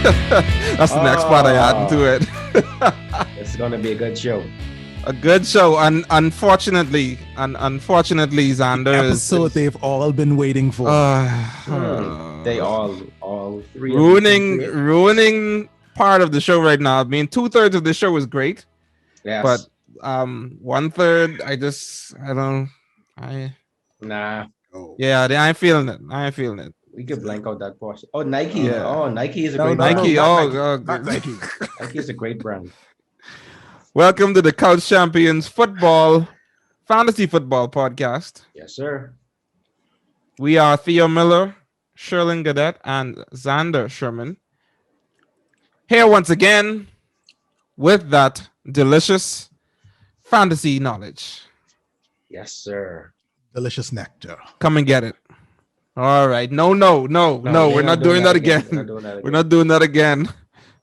That's the next part I add to it. It's gonna be a good show. A good show. Unfortunately, Xander Episode they've all been waiting for. They all three ruining part of the show right now. I mean, 2/3 of the show is great. Yes. But 1/3, Nah. Yeah, I ain't feeling it. We could blank out that portion. Oh, Nike. Yeah. Oh, Nike is a No, great Nike. brand. Nike. Nike is a great brand. Welcome to the Couch Champions Fantasy Football Podcast. Yes, sir. We are Theo Miller, Sherlin Gadet, and Xander Sherman. Here once again with that delicious fantasy knowledge. Yes, sir. Delicious nectar. Come and get it. All right. No. We're not doing that again. We're not doing that again.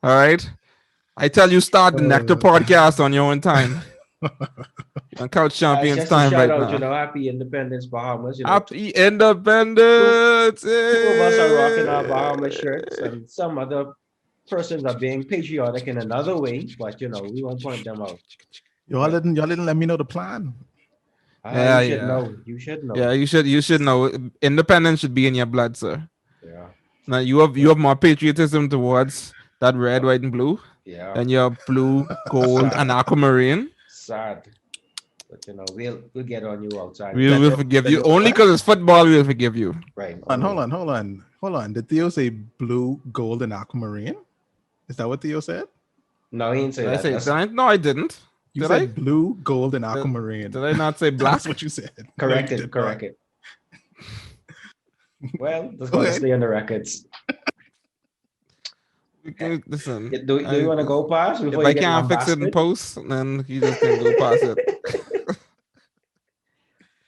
All right. I tell you, start the Nectar podcast on your own time. On Couch Champions time right now. You know, happy Independence, Bahamas. You know, happy Independence. Two of us are rocking our Bahamas shirts, and some other persons are being patriotic in another way. But you know, we won't point them out. Y'all didn't let me know the plan. You should know. Yeah, you should know. Independence should be in your blood, sir. Yeah. Now you have more patriotism towards that red, white, and blue. Yeah. And your blue, gold, and aquamarine. Sad. But you know, we'll get on you outside. We'll forgive you. Only because it's football, we'll forgive you. Right. Hold on. Did Theo say blue, gold, and aquamarine? Is that what Theo said? No, he didn't say that. No, I didn't. You said blue, gold, and aquamarine. Did I not say black? That's what you said. Correct it. Well, that's going to stay on the records. Listen, do you want to go past? If I can't fix it in post, then you just can go past it.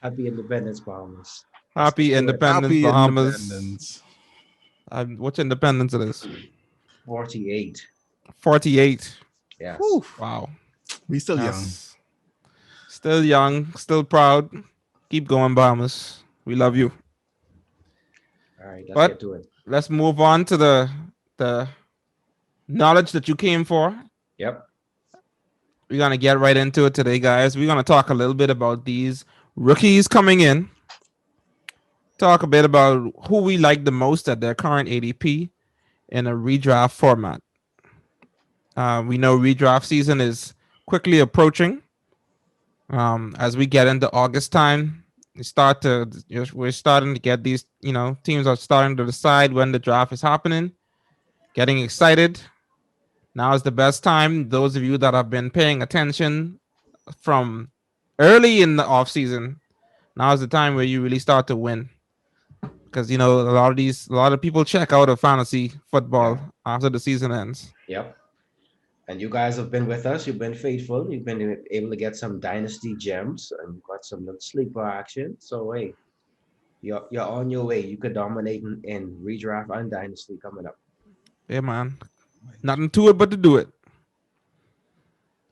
Happy Independence, Bahamas. Happy Independence, Bahamas. Independence. What's independence it is? 48. 48. Yes. Whew, wow. We still young, still proud. Keep going, Bahamas. We love you. All right, let's get to it. Let's move on to the knowledge that you came for. Yep. We're gonna get right into it today, guys. We're gonna talk a little bit about these rookies coming in. Talk a bit about who we like the most at their current ADP in a redraft format. We know redraft season is quickly approaching. As we get into August time, we're starting to get these, teams are starting to decide when the draft is happening, getting excited. Now is the best time. Those of you that have been paying attention from early in the offseason, now is the time where you really start to win. Because, a lot of people check out of fantasy football after the season ends. Yep. And you guys have been with us. You've been faithful. You've been able to get some dynasty gems and got some sleeper action. So, hey, you're on your way. You could dominate in redraft and dynasty coming up. Yeah, man. Nothing to it but to do it.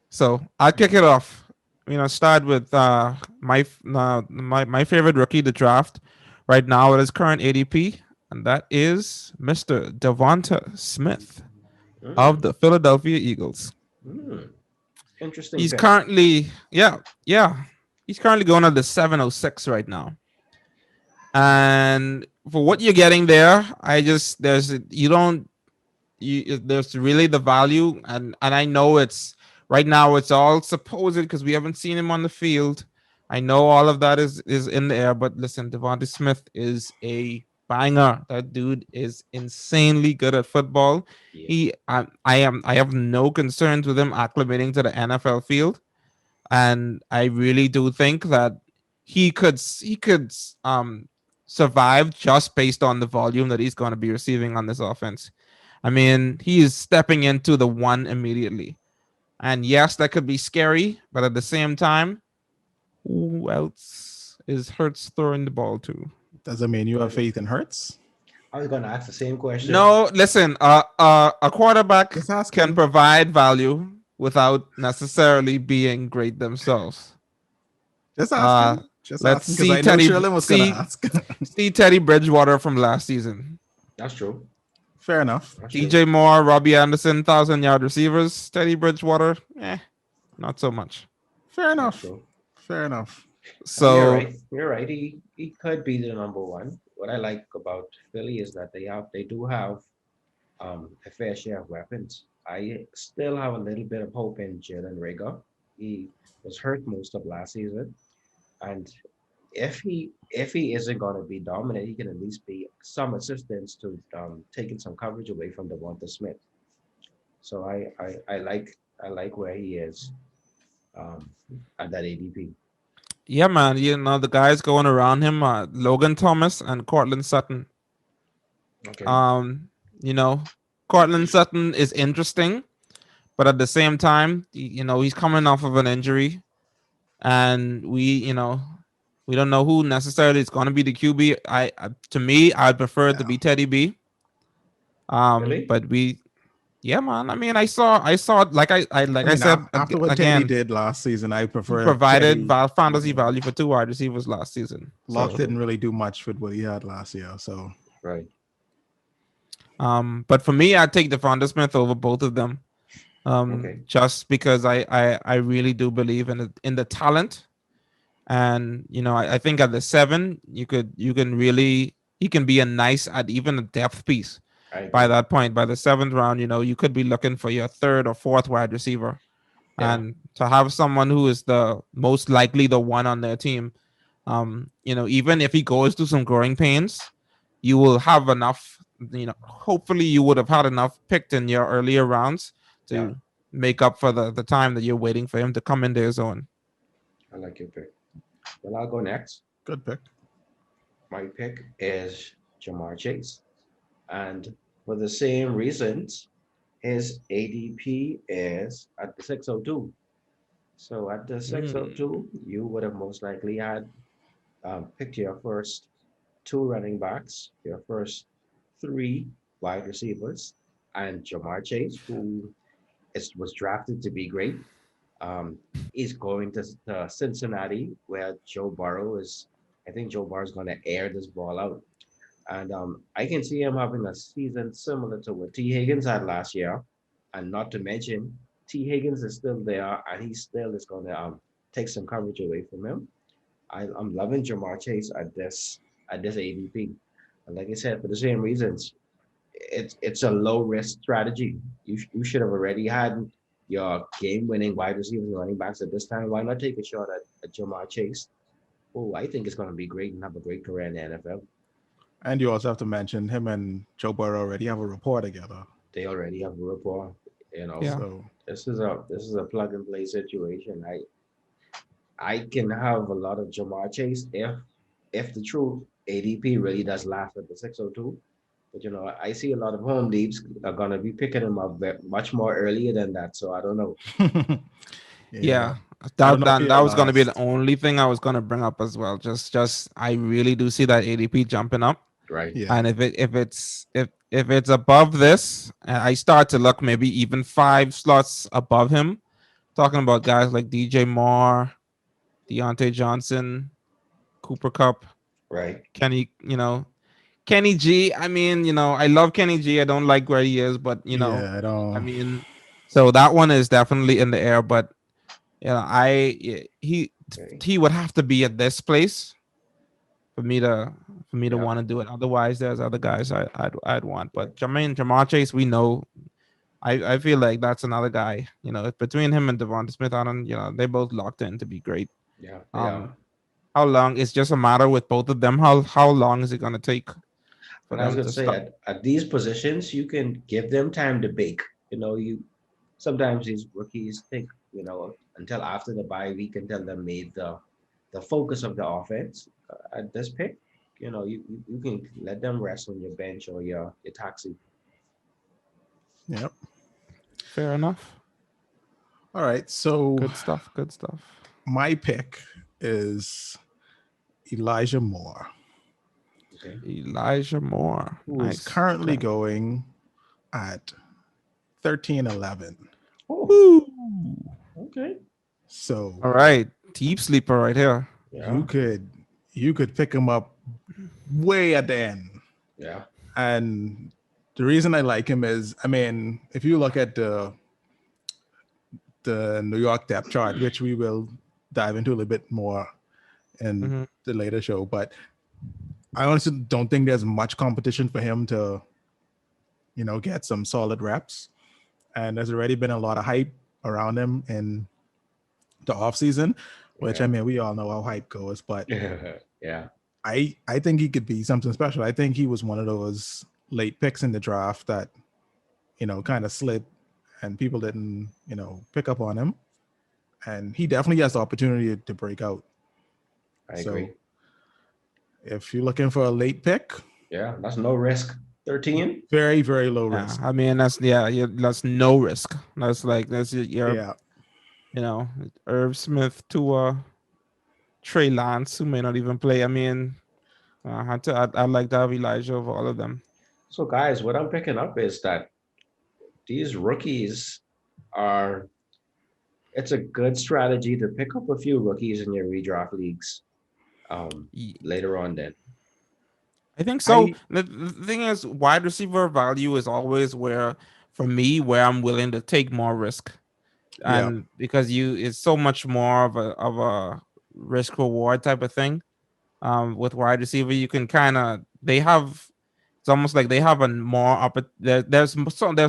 So I'll kick it off. Start with my favorite rookie to draft right now at his current ADP, and that is Mr. Devonta Smith of the Philadelphia Eagles. Interesting. He's currently, he's currently going at the 706 right now. And for what you're getting there, there's really the value, and I know it's right now it's all supposed because we haven't seen him on the field. I know all of that is in the air, but listen, Devonta Smith is a banger. That dude is insanely good at football. Yeah. I have no concerns with him acclimating to the NFL field, and I really do think that he could survive just based on the volume that he's going to be receiving on this offense. I mean, he is stepping into the one immediately. And yes, that could be scary, but at the same time, who else is Hurts throwing the ball to? Does it mean you have faith in Hurts? I was going to ask the same question. No, listen, a quarterback can provide value without necessarily being great themselves. Just asking. Let's see Teddy Bridgewater from last season. That's true. Fair enough. That's true. DJ Moore, Robbie Anderson, 1,000-yard receivers. Teddy Bridgewater, not so much. Fair That's enough. true. Fair enough. And you're So right. You're right. He could be the number one. What I like about Philly is that they do have a fair share of weapons. I still have a little bit of hope in Jalen Rager. He was hurt most of last season, and if he isn't going to be dominant, he can at least be some assistance to taking some coverage away from Devonta Smith. So I like where he is um, at that ADP. yeah, man, the guys going around him, Logan Thomas and Cortland Sutton. Okay. Um, you know, Cortland Sutton is interesting, but at the same time, he's coming off of an injury, and we don't know who necessarily is going to be the QB. To me, I'd prefer it to Yeah. be Teddy B. Really? But yeah, man. I mean, I saw like I said After what Teddy again, did last season, I he prefer provided Teddy. fantasy value for 2 wide receivers last season. Locke So, didn't really do much with what he had last year. So Right. but for me, I'd take Devonta Smith over both of them. Okay. Just because I really do believe in the talent, and I think at the 7 you can really he can be a nice at even a depth piece I by agree. that point. By the 7th round, you could be looking for your 3rd or 4th wide receiver, Yeah. and to have someone who is the most likely the one on their team, even if he goes through some growing pains, you will have enough. Hopefully you would have had enough picked in your earlier rounds Yeah. to make up for the time that you're waiting for him to come into his own. I like your pick. Well, I'll go next. good pick. My pick is Jamar Chase. And for the same reasons, his ADP is at the 602. So at the 602, you would have most likely had picked your first 2 running backs, your first 3 wide receivers, and Jamar Chase, who was drafted to be great. Um, is going to Cincinnati, where Joe Burrow is. I think Joe Burrow is going to air this ball out. And I can see him having a season similar to what T. Higgins had last year. And not to mention, T. Higgins is still there, and he still is going to take some coverage away from him. I'm loving Jamar Chase at this ADP. And like I said, for the same reasons, it's a low risk strategy. You should have already had your game winning wide receivers and running backs at this time. Why not take a shot at Jamar Chase? Oh, I think it's going to be great and have a great career in the NFL. And you also have to mention him and Joe Burrow already have a rapport together. They already have a rapport. Yeah. So This is a plug and play situation. I can have a lot of Jamar Chase if the true ADP really does last at the 602. But I see a lot of home leagues are gonna be picking him up much more earlier than that. So I don't know. Yeah, I don't know if that he'll was going to be the last. only thing I was going to bring up as well. Just I really do see that ADP jumping up, Right. Yeah. and if it's above this, I start to look maybe even 5 slots above him. Talking about guys like DJ Moore, Deontay Johnson, Cooper Cup, Right. Kenny G. I mean, I love Kenny G. I don't like where he is, but Yeah, I I don't. mean, so that one is definitely in the air. But Okay. he would have to be at this place for me to Yeah. want to do it. Otherwise, there's other guys I'd want. But Jamar Chase, we know. I feel like that's another guy. Between him and Devonta Smith, I don't. They both locked in to be great. Yeah. They are. How long? It's just a matter with both of them. How long is it gonna take for But I was them gonna to say stop? at these positions, you can give them time to bake. You sometimes these rookies take until after the bye week until they made the focus of the offense. At this pick, you can let them rest on your bench or your taxi. Yep. Fair enough. All right. So Good stuff. Good stuff. my pick is Elijah Moore, Okay. Elijah Moore. who is Nice. currently Okay. going at 13-11. Oh, Woo. okay. So All right. Deep sleeper right here. Yeah. you could pick him up way at the end, Yeah. and The reason I like him is, I mean, if you look at the New York depth chart, which we will dive into a little bit more in Mhm. the later show, but I honestly don't think there's much competition for him to, get some solid reps. And there's already been a lot of hype around him in the offseason, which I Yeah. mean, we all know how hype goes, but Yeah. I think he could be something special. I think he was one of those late picks in the draft that, kind of slid and people didn't, pick up on him. And he definitely has the opportunity to break out. I So agree. if you're looking for a late pick, Yeah, that's no risk. 13. very, very low Yeah, risk. I mean that's no risk. That's like your Yeah. Irv Smith to Trey Lance, who may not even play. I mean, I'd like to have Elijah over all of them. So, guys, what I'm picking up is that these rookies are, it's a good strategy to pick up a few rookies in your redraft leagues Ye- later on then. I think so. I The thing is, wide receiver value is always for me, where I'm willing to take more risk, Yeah. and because it's so much more of a risk reward type of thing. With wide receiver, you can kind of they have it's almost like they have a more there's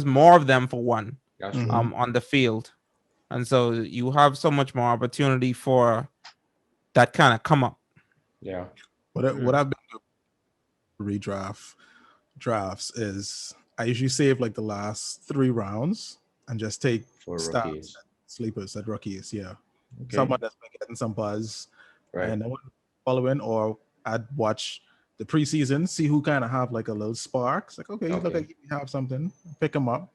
more of them for one That's Mhm. true. on the field, and so you have so much more opportunity for that kind of come up. Yeah. What I've been doing redraft drafts is I usually save like the last 3 rounds and just take For stats, rookies. sleepers at rookies. Yeah. Okay. Someone that's been getting some buzz Right. and I would follow in, or I'd watch the preseason, see who kind of have like a little spark. It's like, okay, you look Okay. like you have something, pick him up.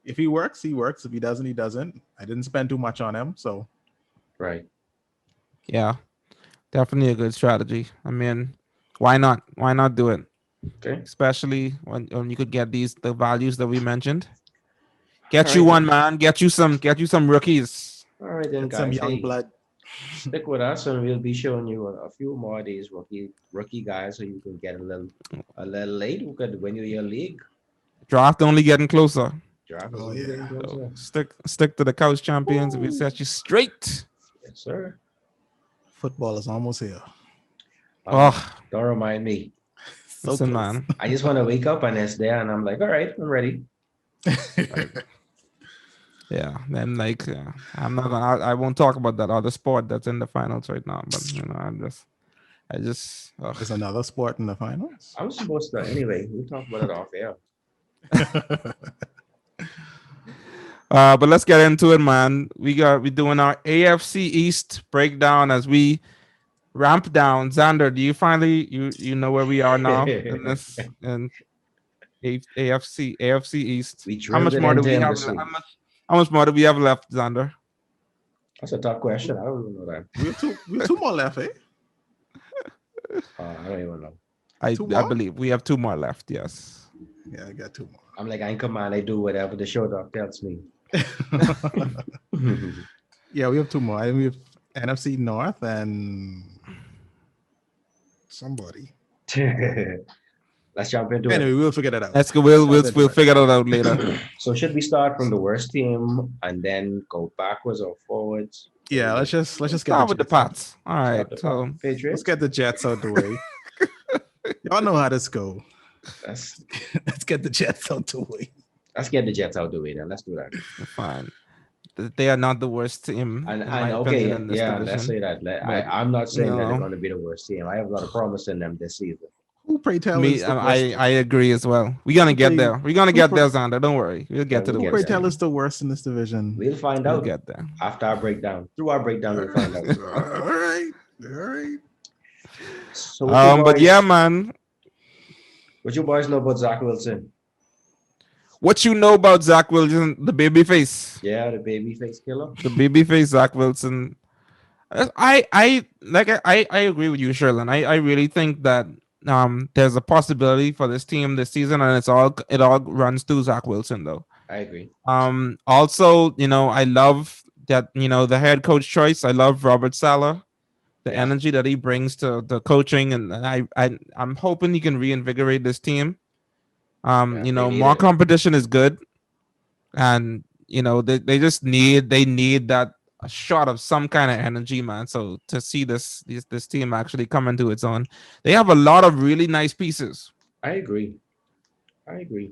If he works, he works. If he doesn't, he doesn't. I didn't spend too much on him. So Right. Yeah, definitely a good strategy. I mean, why not? Why not do it? Okay. Especially when you could get the values that we mentioned. All Get you right. one, man. Get you some rookies. All right then, get some guys. young Hey, blood. stick with us, and we'll be showing you a few more of these rookie guys, so you can get a little late. We could win you your league. Draft only getting closer. Draft is Oh only getting yeah. So closer. stick to the couch champions. If we Woo. set you straight. Yes, sir. Football is almost here. Oh, Don't remind me. So listen, close. man. I just want to wake up and it's there, and I'm like, all right, I'm ready. Yeah. Then I'm not gonna. I won't talk about that other sport that's in the finals right now. But I just. There's another sport in the finals. I was supposed to anyway. We'll talk about it off air. But let's get into it, man. We're doing our AFC East breakdown as we ramp down. Xander, do you finally you know where we are now in this in AFC East? We How drilled much it more do into we him have? this week. How much more do we have left, Xander? That's a tough question. I don't even know that. we have two more left, eh? I don't even know. I Two I more? believe we have 2 more left. Yes. Yeah, I got 2 more. I'm like, I ain't command. I do whatever the show dog tells me. Yeah, we have 2 more. We have NFC North and somebody. Let's jump into Anyway, it. we'll figure that out. Let's go. We'll Let's jump into we'll it. figure that out later. So should we start from the worst team and then go backwards or forwards? Yeah, let's just get Start with the Jets out. Pats. All right. Start the So Patriots. Let's get the Jets out the way. Y'all know how this go. Let's Let's get the Jets out the way. get the Jets out the way then. Let's do that. fine. They are not the worst team. And, in my and opinion, okay, in this yeah, division. let's say that. But, I'm not saying that they're know. going to be the worst team. I have a lot of promise in them this season. Who pray tell Me, us the I worst? I agree as well. We're gonna get there. We're gonna get there, Xander. Don't worry. We'll get to the We'll Who get pray worst. there. tell us the worst in this division? We'll find We'll out get there. after our breakdown. Through our breakdown, we'll find out. All right. All right. So what you But boys- yeah, man. what you boys know about Zach Wilson? What you know about Zach Wilson, the baby face, Yeah, the baby face killer. the baby face Zach Wilson. I agree with you, Sherlin. I really think that there's a possibility for this team this season, and it all runs through Zach Wilson though. I agree. Also, I love that the head coach choice. I love Robert Saleh, the Yeah. energy that he brings to the coaching, and I'm hoping he can reinvigorate this team. Yeah, You they know, need more it. competition is good, and you know they just need that a shot of some kind of energy, man. So to see this team actually come into its own, they have a lot of really nice pieces. I agree. I agree.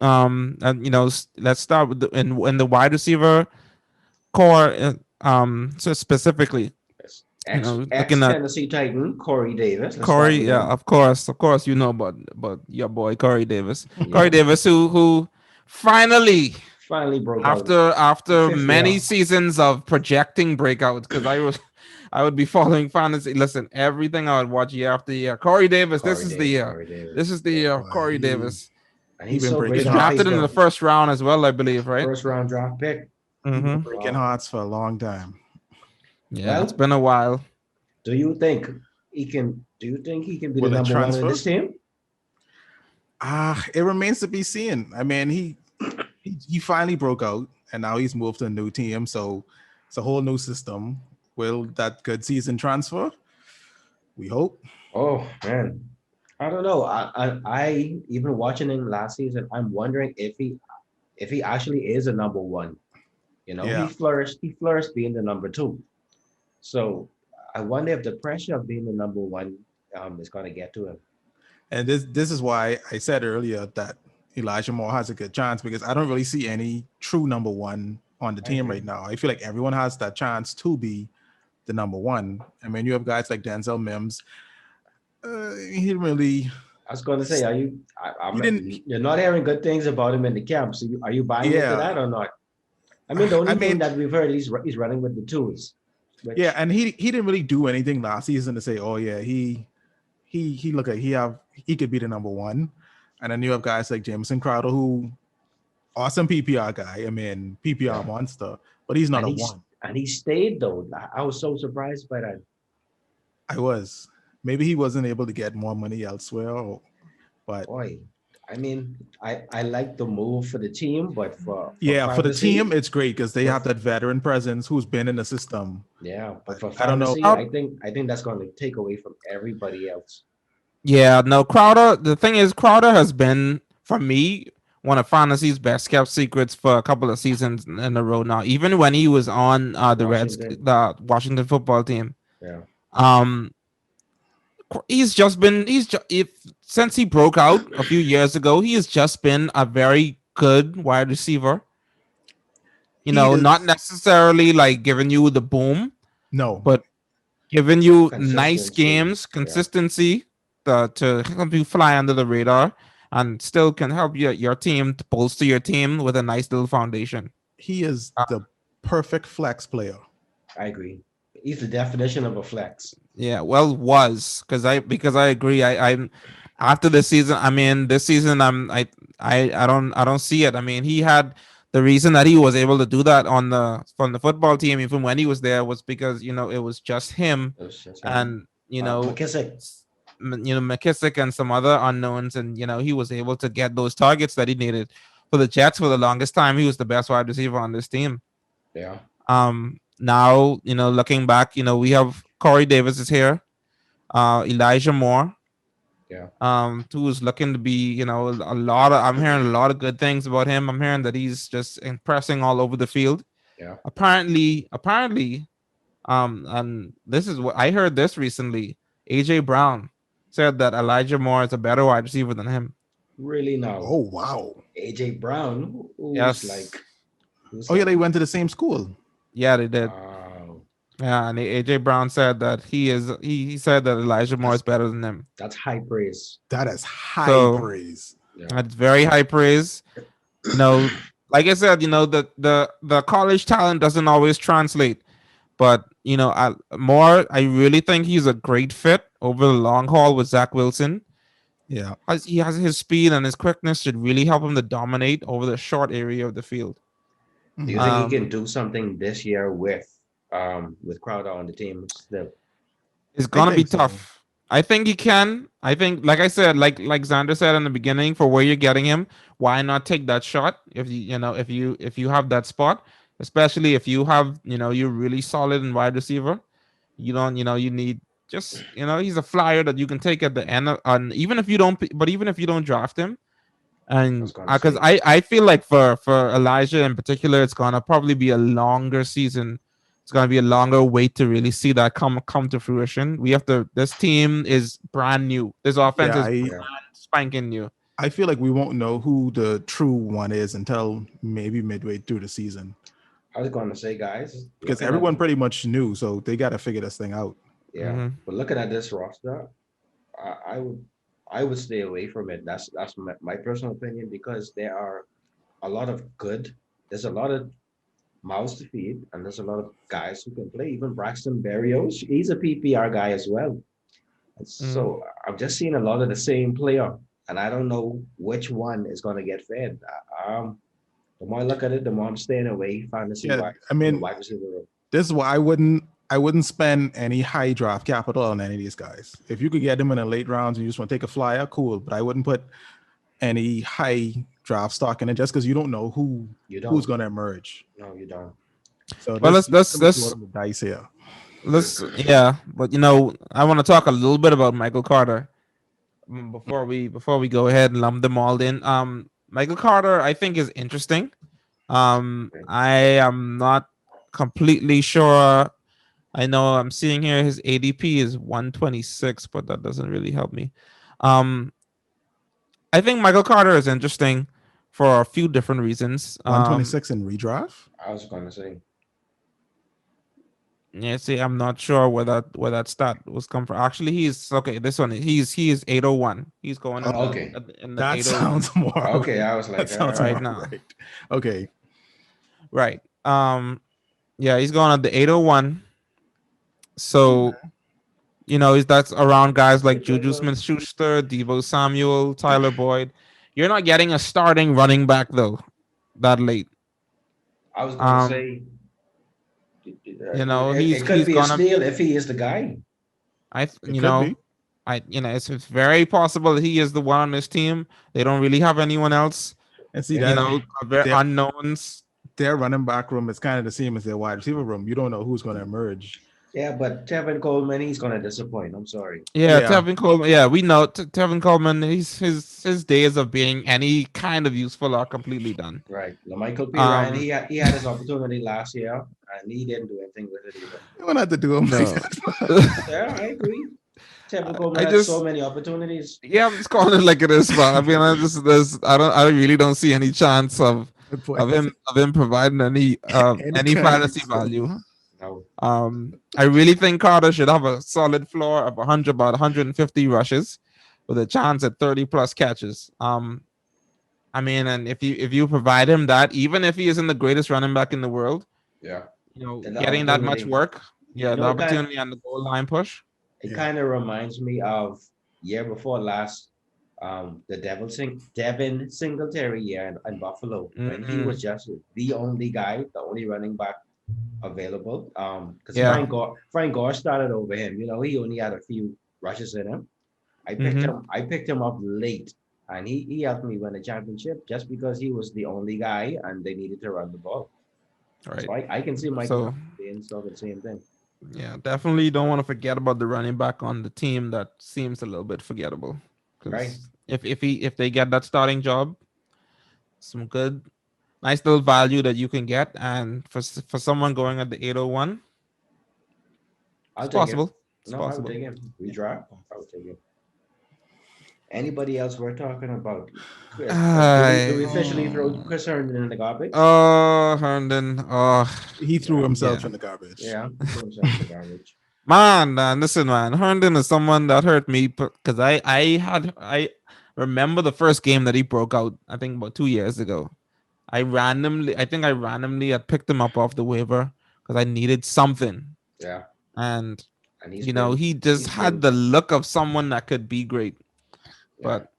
And you know, let's start with in the wide receiver core. So specifically, Yes. you Ex know, ex looking at Tennessee Titan Corey Davis. Let's start Corey, with yeah, him. of course, you know about your boy Corey Davis. Corey Yeah. Davis, who finally, Finally broke out. after Fifth many year. seasons of projecting breakouts, because I would be following fantasy. Listen, everything I would watch year after year. Corey Davis, this is the year. Corey This Davis. is the Yeah. year of Boy, Corey Davis. And he he's been so He breaking was great now. hearts drafted He's in for the the first round as well, I believe, right? first round draft pick. he been Mm-hmm. breaking Wow. hearts for a long time. Yeah, it's Well, been a while. do you think do you think he can be the Will it number one in transfer? this team? It remains to be seen. I mean, he finally broke out, and now he's moved to a new team. So it's a whole new system. Will that good season transfer? We hope. Oh man. I don't know. I even watching him last season, I'm wondering if he actually is a number one. You know, Yeah. he flourished being the number two. So I wonder if the pressure of being the number one is gonna get to him. And this is why I said earlier that Elijah Moore has a good chance, because I don't really see any true number one on the I team agree. right now. I feel like everyone has that chance to be the number one. I mean, you have guys like Denzel Mims. He really I was gonna say, he didn't. you're not hearing good things about him in the camp. So are you buying into Yeah, that or not? I mean, the I only thing mean, that we've heard is he's running with the tools, yeah, which and he didn't really do anything last season to say, oh yeah, he look like he could be the number one. And then you have guys like Jameson Crowder, who awesome PPR guy. I mean, PPR yeah, monster, but he's not and a one. he stayed though. I was so surprised by that. I was. Maybe he wasn't able to get more money elsewhere, but Boy, I mean, I like the move for the team, but for yeah, for the team, fantasy, it's great because they for have that veteran presence who's been in the system. yeah, but But for I don't know. fantasy, Crowd, I think that's going to take away from everybody else. yeah, no, Crowder. The thing is, Crowder has been for me one of fantasy's best kept secrets for a couple of seasons in a row now. Even when he was on Washington, the Washington football team, yeah, um, he's just if since he broke out a few years ago, he has just been a very good wide receiver. You He know, not is necessarily like giving you the boom, no. but giving you nice consistency, games, yeah, consistency to help you fly under the radar, and still can help your team to bolster your team with a nice little foundation. He is Uh, the perfect flex player. I agree. He's the definition of a flex. yeah, well, was because I agree. I'm after this season. I mean, this season I don't see it. I mean, he had the reason that he was able to do that on the from the football team even when he was there was because you know it was just him It was just him. and you know McKissick, you know McKissick and some other unknowns, and you know he was able to get those targets that he needed for the Jets for the longest time. He was the best wide receiver on this team. yeah, Now you know looking back, you know we have Corey Davis is here, Elijah Moore, yeah. who's looking to be you know a lot of. I'm hearing a lot of good things about him. I'm hearing that he's just impressing all over the field. Yeah. Apparently, and this is what I heard this recently. AJ Brown said that Elijah Moore is a better wide receiver than him. Really now. Oh wow. AJ Brown, Yes. who's Oh yeah, like, they went to the same school. Yeah, they did. wow, Yeah, and AJ Brown said that he said that Elijah Moore that's is better than him. that's high praise. That is high So praise. Yeah, that's very high praise. You know, like I said, you know, the college talent doesn't always translate. But you know, I really think he's a great fit over the long haul with Zach Wilson. Yeah. As he has his speed and his quickness should really help him to dominate over the short area of the field. do you Mhm. think he can Um, do something this year with Crowder on the team still? it's I gonna be think so. tough. I think he can. I think, like I said, like Xander said in the beginning, for where you're getting him, why not take that shot if you know if you have that spot, especially if you have you know you're really solid in wide receiver. You don't you know you need just you know he's a flyer that you can take at the end of, and even if you don't but even if you don't draft him, And gonna because say. I feel like for Elijah in particular, it's gonna probably be a longer season. It's gonna be a longer wait to really see that come to fruition. We have to. This team is brand new. This offense Yeah, is Yeah. spanking new. I feel like we won't know who the true one is until maybe midway through the season I was gonna say, guys, because looking at everyone pretty much knew, so they got to figure this thing out. yeah, Hmm. but looking at this roster, I would stay away from it. That's my personal opinion because there are a lot of good. There's a lot of mouths to feed, and there's a lot of guys who can play. Even Braxton Berrios, he's a PPR guy as well. And Hmm. so I'm just seeing a lot of the same player, and I don't know which one is going to get fed. The more I look at it, the more I'm staying away fantasy Yeah, wise I from the mean, wide receiver room. this is why I wouldn't spend any high draft capital on any of these guys. If you could get them in the late rounds and you just want to take a flyer, cool. But I wouldn't put any high draft stock in it just because you don't know You who's don't. going to emerge. No, you don't. So Well, this rolling the dice here. yeah. But I want to talk a little bit about Michael Carter before we go ahead and lump them all in. Michael Carter, I think, is interesting. Okay. I am not completely sure. I know I'm seeing here his ADP is 126, but that doesn't really help me. Um, I think Michael Carter is interesting for a few different reasons. 126 in redraft. I was going to say, Yeah, see, I'm not sure where that stat was come from. Actually, he's okay. This one, he is 801. He's going in the okay, in the That 801 sounds more. okay. I was That like, sounds right more now. right. Okay. Right. Yeah, he's going at the 801. So that's around guys like Juju Smith-Schuster, Devo Samuel, Tyler Boyd. You're not getting a starting running back though that late. I was going to Um, say, he's it could he's be a gonna. steal if he is the guy. I It could be. it's very possible that he is the one on this team. They don't really have anyone else. And see Yeah. that Very their unknowns. their running back room is kind of the same as their wide receiver room. You don't know who's going to emerge. Yeah, but Tevin Coleman, he's going to disappoint. I'm sorry. Yeah, Yeah. Tevin Coleman. Yeah, we know Tevin Coleman. His days of being any kind of useful are completely done. Right. Michael P. Ryan, Um, he had his opportunity last year, and he didn't do anything with it either. You don't have to do them like no. that. Yeah, I agree. Tevin Coleman I had so just many opportunities. yeah, I'm just calling it like it is, but I mean, I really don't see any chance of Good point. of him providing any Any any kind of fantasy value. No. I really think Carter should have a solid floor of about 150 rushes with a chance at 30 plus catches. I mean, and if you provide him that, even if he isn't the greatest running back in the world, Yeah. And the getting that much opportunity. work, yeah, You the know, opportunity on the goal line push. it Yeah. kind of reminds me of year before last, the Devin Singletary year in Buffalo when he Mhm. was just the only guy, the only running back available. Because Yeah. Frank Gore started over him. He only had a few rushes in him. Mhm. I picked him up late, and he helped me win a championship just because he was the only guy, and they needed to run the ball. Right. So I can see Michael So being sort of the same thing. yeah, definitely don't want to forget about the running back on the team that seems a little bit forgettable. Right. Because if they get that starting job, some good, nice little value that you can get, and for someone going at the 801, I'll it's take it. possible. It's No, I would possible. take him. Redraft. I would take it. Anybody else we're talking about? Chris, do we officially throw Chris Herndon in the garbage? Oh, Herndon. Oh, He threw Yeah. himself yeah. in the garbage. Yeah, he threw himself in the garbage. Man, listen, man. Herndon is someone that hurt me because I remember the first game that he broke out. I think about 2 years ago. I think I randomly had picked him up off the waiver because I needed something, Yeah, and and he just he's had been the look of someone that could be great, yeah, but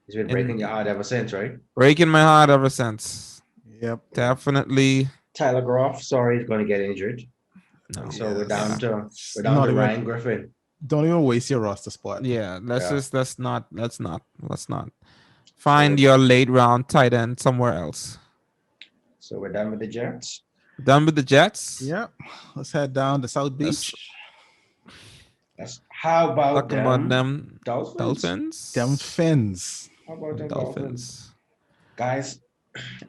he's been breaking your in heart ever since, right? breaking my heart ever since. Yep. Yeah. Definitely Tyler Groff, sorry, he's going to get injured, and no. so we're Yes. down to Not even. Ryan Griffin. Don't even waste your roster spot. Yeah, let's Yeah. just let's not So find your late round tight end somewhere else. so we're done with the Jets. Done with the Jets. Yep. Let's head down to South Let's Beach. How about talk about them them Dolphins? Dolphins. Them Fins. How about them Dolphins? Dolphins. Guys,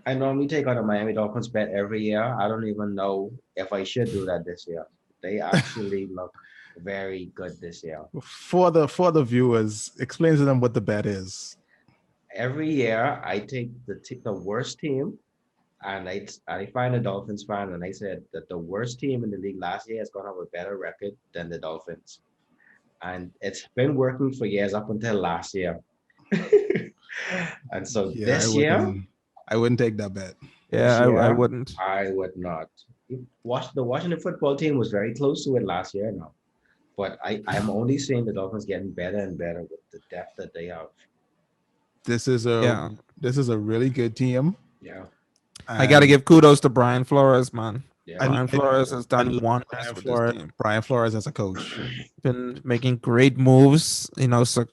I normally take out a Miami Dolphins bet every year. I don't even know if I should do that this year. They actually look very good this year. For the viewers, explain to them what the bet is. Every year, I take the worst team, and I find a Dolphins fan, and I said that the worst team in the league last year is going to have a better record than the Dolphins, and it's been working for years up until last year. And so Yeah, this year, I wouldn't take that bet. Yeah, this I year, wouldn't. I would not. The Washington football team was very close to it last year now, but I'm only seeing the Dolphins getting better and better with the depth that they have. This is Yeah. a really good team. Yeah, I got to and give kudos to Brian Flores, man. yeah. I- Brian Flores has I done love wonders with this team. Brian Flores as a coach. Been making great moves,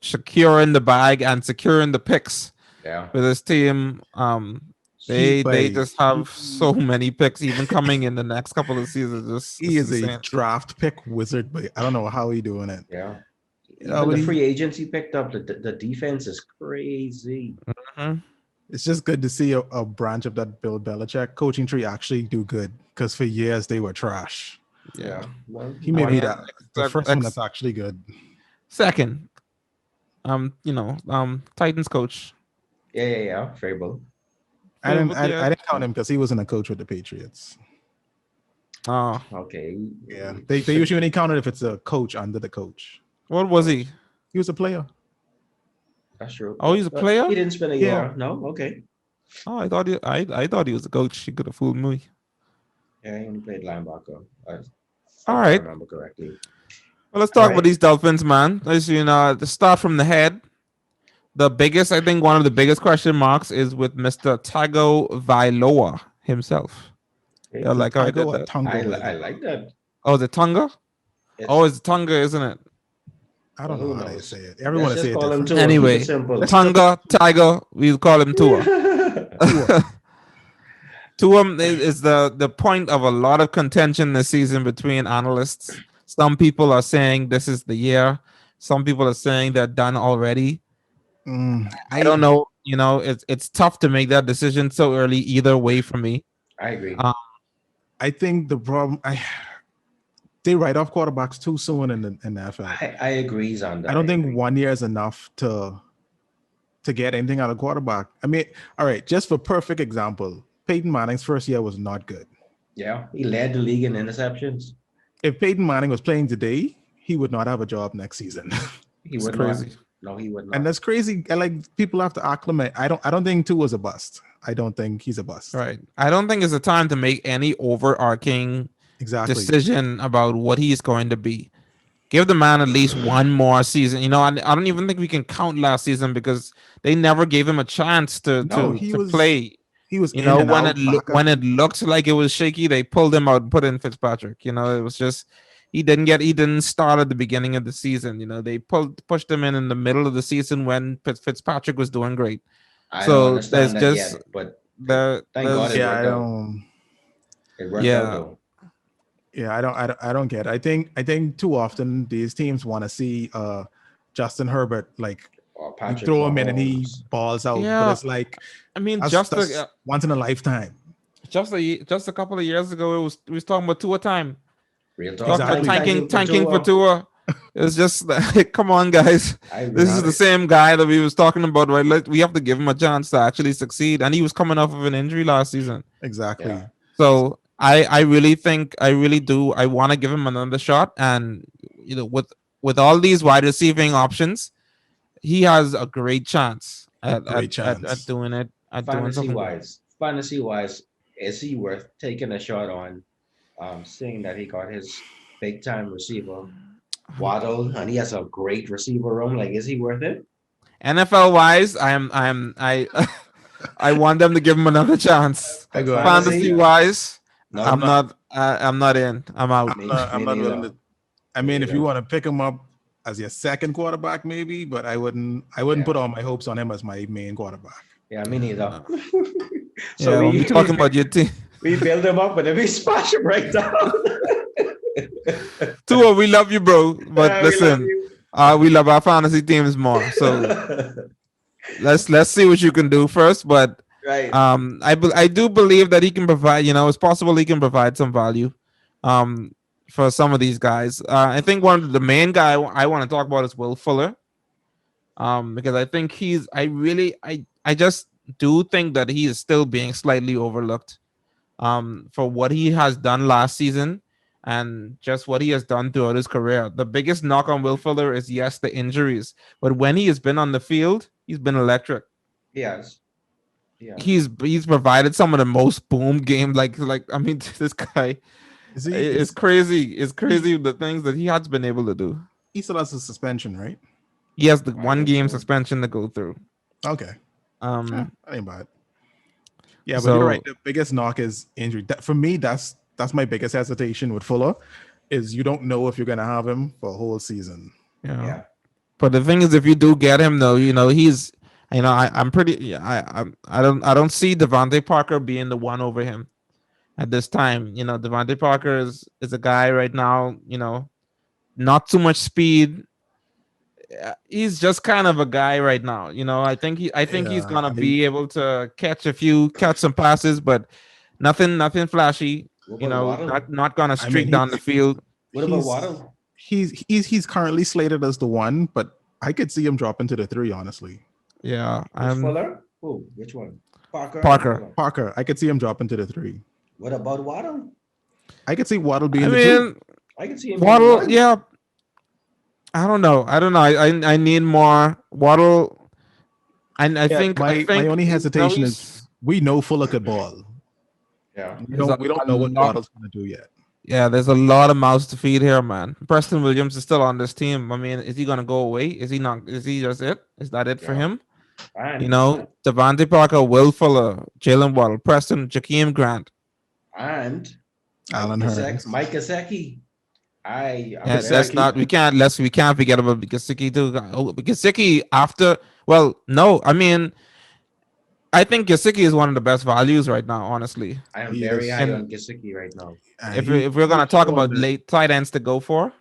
securing the bag and securing the picks Yeah. with his team. They Like, just have so many picks, even coming in the next couple of seasons. Just he it's is a insane. draft pick wizard, but I don't know how he doing it. Yeah. You know, Even but the free agency picked up, the defense is crazy. Mhm. it's just good to see a branch of that Bill Belichick coaching tree actually do good, because for years they were trash. Yeah. Well, He may I be mean, the ex- first one ex- that's actually good. Second, Titans coach. yeah. Fable. I didn't count him because he wasn't a coach with the Patriots. Oh, Okay. Yeah, they usually only count it if it's a coach under the coach. what was he? He was a player. That's true. Oh, he's a player? He didn't spend a Yeah. year. No. Okay. Oh, I thought he was a coach. He could have fooled me. Yeah, he only played linebacker. If All I right. remember correctly. Well, let's talk All about right. these Dolphins, man. Let's to start from the head. The biggest, I think, one of the biggest question marks is with Mr. Tago Vailoa himself. Okay. Yeah, like how I did Tango or that. Tongo, I like that. Oh, is it Tonga? It's, Oh, it's Tonga, isn't it? I don't Who know how they knows? say it. Everyone Let's say just it call him different. Tua. Keep Anyway, it simple. Tonga, Tiger, we'll call him Tua. Tua is the point of a lot of contention this season between analysts. Some people are saying this is the year. Some people are saying they're done already. I don't know. It's tough to make that decision so early either way for me. I agree. I think the problem they write off quarterbacks too soon in the NFL. I agree, Xander. I don't think agree. 1 year is enough to get anything out of quarterback. I mean, all right, just for perfect example, Peyton Manning's first year was not good. Yeah, he led the league in interceptions. If Peyton Manning was playing today, he would not have a job next season. He It's would crazy. not. No, he would not. And that's crazy. And like, people have to acclimate. I don't think Tua was a bust. I don't think he's a bust. Right. I don't think it's a time to make any overarching Exactly. decision about what he's going to be. Give the man at least one more season. I don't even think we can count last season because they never gave him a chance to play. He was when it looked like it was shaky, they pulled him out and put in Fitzpatrick. It was just he didn't start at the beginning of the season. They pushed him in the middle of the season when Fitzpatrick was doing great. I So don't understand there's that just yet, but thank God it yeah, worked I out. don't. It worked Yeah. out though. Yeah, I don't get it. I think too often these teams want to see Justin Herbert, like, Or you Patrick throw him in and he Mahomes. balls out, Yeah. but it's like I mean, that's just once in a lifetime. a couple of years ago, we was talking about Tua time. Real talk. Talking about Exactly. tanking for Tua. It's just like, come on, guys. This is agree. the same guy that we was talking about, right? Like, we have to give him a chance to actually succeed, and he was coming off of an injury last season. Exactly. Yeah. So I really do. I want to give him another shot, and with all these wide receiving options, he has a great chance at doing it. At doing something. Fantasy wise, is he worth taking a shot on? Seeing that he got his big time receiver Waddle, and he has a great receiver room. Like, is he worth it? NFL wise, I want them to give him another chance. I go Fantasy wise, No, I'm not in. I'm out. I'm not willing to. I mean, if neither. you want to pick him up as your second quarterback, maybe, but I wouldn't Yeah. put all my hopes on him as my main quarterback. Yeah, me neither. Yeah, when we talking about your team, we build him up, but then we smash him right down. Tua, we love you, bro. But Yeah, listen, we love our fantasy teams more. So let's see what you can do first. But Right. I do believe that he can provide. It's possible he can provide some value, um, for some of these guys. I think one of the main guy I want to talk about is Will Fuller, because I think I just do think that he is still being slightly overlooked, for what he has done last season and just what he has done throughout his career. The biggest knock on Will Fuller is, yes, the injuries, but when he has been on the field, he's been electric. Yes. Yes. He's provided some of the most boom games. Like I mean, this guy Is he? is crazy. It's crazy the things that he has been able to do. He still has a suspension, right? He has the I one think game so. suspension to go through. Okay. That ain't bad. Yeah, but So you're right. The biggest knock is injury. For me, that's my biggest hesitation with Fuller, is you don't know if you're gonna have him for a whole season. Yeah. But the thing is, if you do get him, though, he's, I'm pretty, I don't see Devontae Parker being the one over him at this time. Devontae Parker is a guy right now. Not too much speed. He's just kind of a guy right now. I think he's Yeah, gonna be able to catch some passes, but nothing flashy. What about Waddle? Not gonna I mean streak down the field. What about he's Waddle? he's currently slated as the one, but I could see him dropping to the three, honestly. Yeah, Which I'm Fuller? Who? Which one? Parker. or Parker. Fuller? Parker, I could see him dropping to the three. What about Waddle? I could see Waddle being I the two. mean, I can see him. being Waddle. one. Yeah, I don't know. I need more Waddle. And I think My only hesitation he's- is we know Fuller could ball. Yeah. We There's don't know what lot- Waddle's gonna do yet. Yeah, there's a lot of mouths to feed here, man. Preston Williams is still on this team. I mean, is he gonna go away? Is he not? Is he just it? Is that it for Yeah. him? And, Devontae Parker, Will Fuller, Jalen Waddle, Preston, Jakeem Grant. and Alan Hurns. Mike Gesicki. I'm Yeah, very- that's not. We can't forget about Gasicki too. Gasicki after. Well, no, I mean, I think Gasicki is one of the best values right now. Honestly, I am He very is. high And on Gesicki right now. And if we're gonna talk shown about that late tight ends to go for,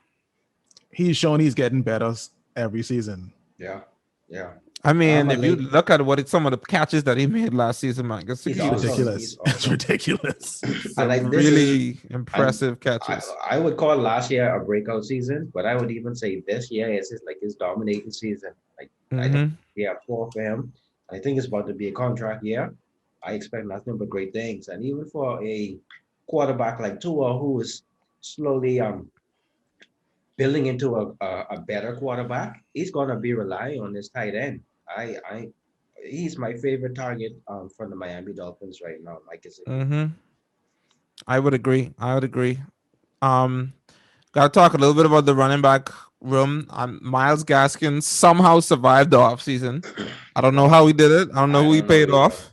he's shown he's getting better every season. Yeah. Yeah. I mean, a if you late- look at some of the catches that he made last season, man, He's Gasicki awesome. was Ridiculous. He's It's awesome. ridiculous. I like this really impressive I, catches. I would call last year a breakout season, but I would even say this year is his dominating season. Like I Mhm. think four for him. I think it's about to be a contract year. I expect nothing but great things. And even for a quarterback like Tua, who is slowly building into a better quarterback, he's gonna be relying on his tight end. He's my favorite target from the Miami Dolphins right now, Mike Gesicki. Mm-hmm. I would agree. Got to talk a little bit about the running back room. Miles Gaskin somehow survived the offseason. I don't know how he did it. I don't know who he don't know paid either. off.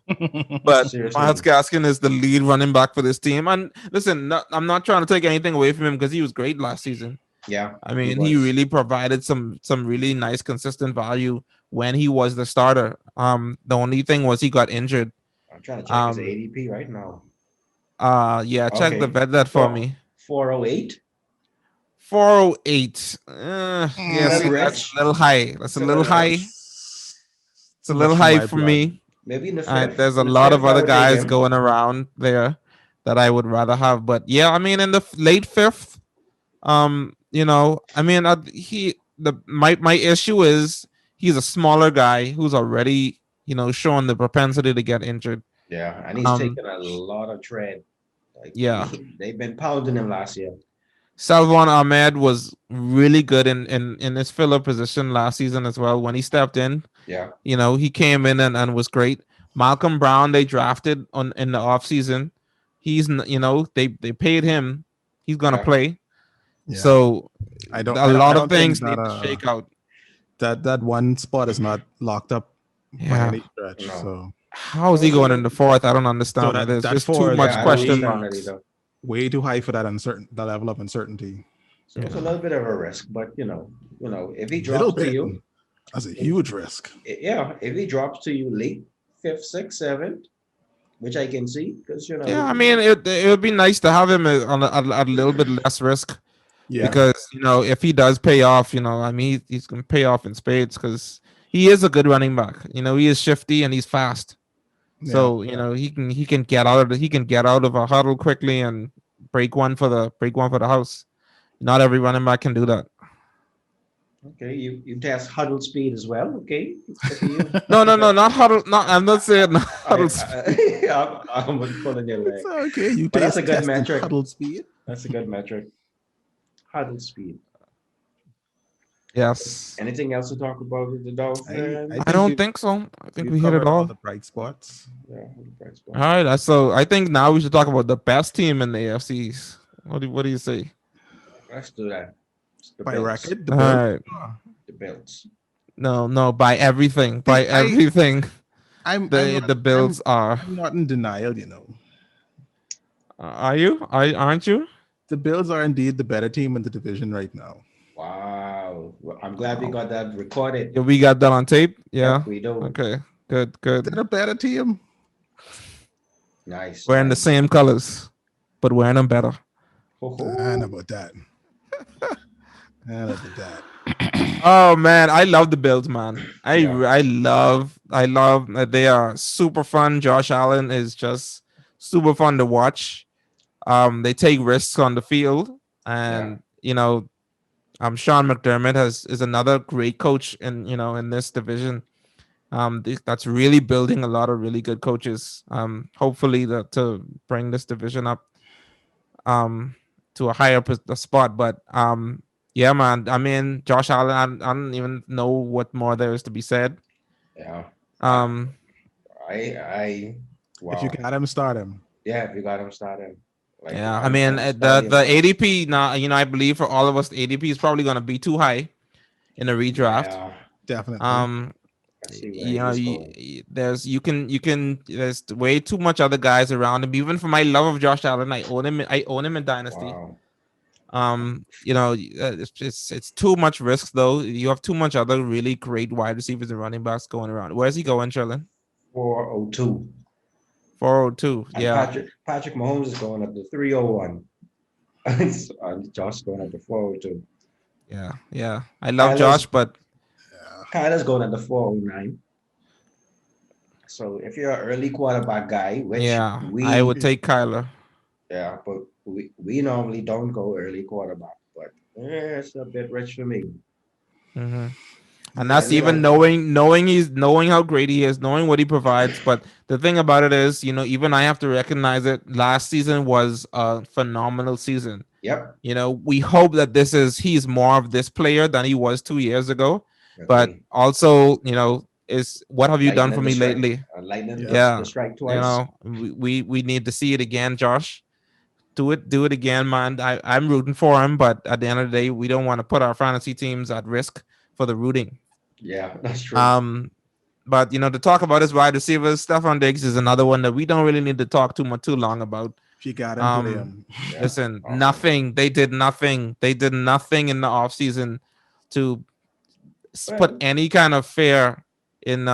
But Seriously. Miles Gaskin is the lead running back for this team. And listen, I'm not trying to take anything away from him because he was great last season. Yeah. I mean, he was. really provided some really nice, consistent value when he was the starter. The only thing was he got injured. I'm trying to check his Um, ADP right now. Yeah, check the Okay. vet that for me. 408. 408. Mm, Yeah, that's see, rich. that's a little high. That's It's a a little little high. rich. It's a little high for me. Maybe in the And fifth. there's a In the lot of fifth, I other would take guys him. going around there that I would rather have. But yeah, I mean, in the late fifth, I mean, my issue is he's a smaller guy who's already, showing the propensity to get injured. Yeah, and he's taking a lot of tread. Like, Yeah. they've been pounding him last year. Salvon Ahmed was really good in his filler position last season as well. When he stepped in, Yeah, he came in and was great. Malcolm Brown, they drafted in the offseason. He's, they paid him. He's going to Yeah. play. Yeah. So I don't. a I don't- lot I of don't think things need that, to shake out. that one spot is not locked up by Yeah. any stretch. No. So How is he going in the fourth? I don't understand. So that- There's that just four too is- much I don't question understand that marks. either. way too high for that level of uncertainty. So it's a little bit of a risk, but if he Little drops to bit. you, That's a huge risk. if he drops to you late fifth, sixth, seventh, which I can see, because Yeah, I mean, it would be nice to have him on a little bit less risk. Yeah. Because if he does pay off, I mean he's gonna pay off in spades because he is a good running back. You know, he is shifty and he's fast. Yeah. So you know he can get out of he can get out of a huddle quickly and break one for the house. Not every running back can do that. Okay, you test huddle speed as well. Okay, good for you. No, not huddle. No, I'm not saying not huddle. I'm pulling your leg. It's okay. You But that's a good tested metric. huddle speed. That's a good metric. Huddle speed. Yes. Anything else to talk about with the Dolphins? I don't think so. I think we hit it covered all all. the bright spots. Yeah, bright spot. All right. So I think now we should talk about the best team in the AFCs. What do you say? Let's do that. It's the By Bills. record, the All Bills. right. The Bills. No, by everything. By I- everything. I'm The Bills are. I'm not in denial, you know. Are you? Aren't you? The Bills are indeed the better team in the division right now. Wow. Well, I'm glad we got that recorded. Yeah, we got that on tape. Yeah. Yep, we do. Okay. Good. They're a better team. Nice. Wearing the nice. same colors, but wearing them better. Ho, ho. I know about that. I know about that. Oh man, I love the Bills, man. Yeah. I love that they are super fun. Josh Allen is just super fun to watch. They take risks on the field, and you know, Sean McDermott is another great coach in this division. That's really building a lot of really good coaches. Hopefully to bring this division up to a higher spot. But yeah, man. I mean, Josh Allen. I don't even know what more there is to be said. Yeah. Um, Wow. If you got him, start him. Yeah, if you got him started. Like, yeah. I I'm mean, studying the him. ADP now. I believe for all of us, the ADP is probably going to be too high in a redraft. Yeah, Definitely. I see where he's going. there's way too much other guys around him. Even for my love of Josh Allen, I own him in Dynasty. Wow. It's too much risk though. You have too much other really great wide receivers and running backs going around. Where's he going, Trillin? 402. 402. And Yeah. Patrick Mahomes is going up to 301. And Josh going up to 402. Yeah. I love Kyler's- Josh, but Kyler's going up to 409. So if you're an early quarterback guy, which I would take Kyler. Yeah, but we normally don't go early quarterback, but it's a bit rich for me. Mm-hmm. And that's Yeah, even knowing how great he is, knowing what he provides. But the thing about it is, even I have to recognize it. Last season was a phenomenal season. Yep. We hope that he's more of this player than he was 2 years ago. Okay. But also, is what have you done for me Lightning lately? Lightning Yeah. the strike twice. We need to see it again, Josh. Do it again, man. I'm rooting for him, but at the end of the day, we don't want to put our fantasy teams at risk for the rooting. Yeah, that's true. But to talk about his wide receivers, Stephon Diggs is another one that we don't really need to talk too long about. If you got him, play him. Yeah. Listen, Awesome. nothing. They did nothing. They did nothing in the offseason to put any kind of fear in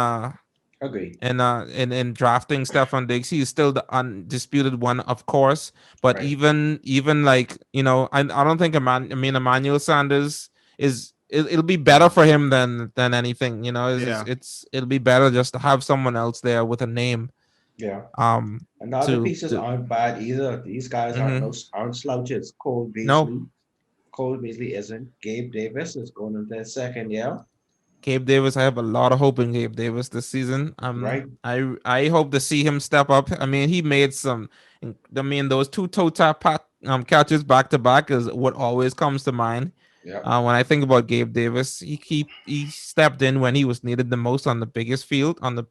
Agree. in drafting Stephon Diggs. He's still the undisputed one, of course. But Right. even like I don't think Emmanuel Sanders it'll be better for him than anything. It'll be better just to have someone else there with a name. Yeah. Um, And the other to- pieces to- aren't bad either. These guys aren't slouches. Cole Beasley. No. Cole Beasley isn't. Gabe Davis is going into their second year. Gabe Davis, I have a lot of hope in Gabe Davis this season. Right. I hope to see him step up. I mean, he made those two toe tap catches back to back is what always comes to mind. Yeah. When I think about Gabe Davis, he stepped in when he was needed the most on the biggest field, on the